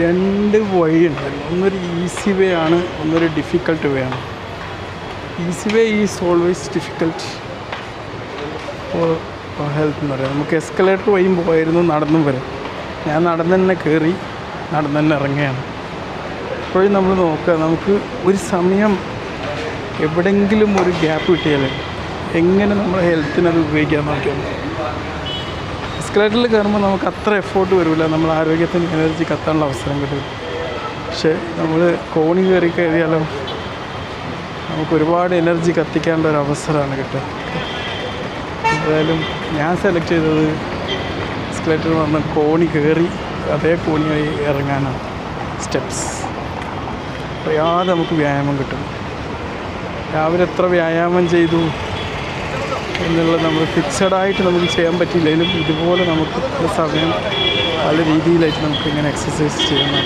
രണ്ട് വഴിയുണ്ട്. ഒന്നൊരു ഈസി വേ ആണ്, ഒന്നൊരു ഡിഫിക്കൽട്ട് വേ ആണ്. Easy way is always difficult for health എന്ന് പറയാം. നമുക്ക് എസ്കലേറ്റർ വഴിയും പോയിരുന്നു, നടന്നും വരാം. ഞാൻ നടന്ന് തന്നെ കയറി, നടന്ന് തന്നെ ഇറങ്ങുകയാണ്. ഇപ്പോഴും നമ്മൾ നോക്കുക, നമുക്ക് ഒരു സമയം എവിടെയെങ്കിലും ഒരു ഗ്യാപ്പ് കിട്ടിയാൽ എങ്ങനെ നമ്മുടെ ഹെൽത്തിനത് ഉപയോഗിക്കാൻ നോക്കിയാൽ. എസ്കലേറ്ററിൽ കയറുമ്പോൾ നമുക്ക് അത്ര എഫേർട്ട് വരില്ല, നമ്മൾ ആരോഗ്യത്തിന് എനർജി കത്താനുള്ള അവസരം കിട്ടും. പക്ഷേ നമ്മൾ കോണി കയറി കയറിയാലോ നമുക്ക് ഒരുപാട് എനർജി കത്തിക്കാനുള്ള ഒരു അവസരമാണ് കിട്ടുക. എന്തായാലും ഞാൻ സെലക്ട് ചെയ്തത് എസ്കലേറ്ററിൽ വന്ന് കോണി കയറി അതേ കോണി വഴി ഇറങ്ങാനാണ്. സ്റ്റെപ്സ് അറിയാതെ നമുക്ക് വ്യായാമം കിട്ടും. രാവിലെ എത്ര വ്യായാമം ചെയ്തു എന്നുള്ളത് നമ്മൾ ഫിക്സഡായിട്ട് നമുക്ക് ചെയ്യാൻ പറ്റിയില്ലെങ്കിലും ഇതുപോലെ നമുക്ക് സമയം പല രീതിയിലായിട്ട് നമുക്ക് ഇങ്ങനെ എക്സസൈസ് ചെയ്യണം.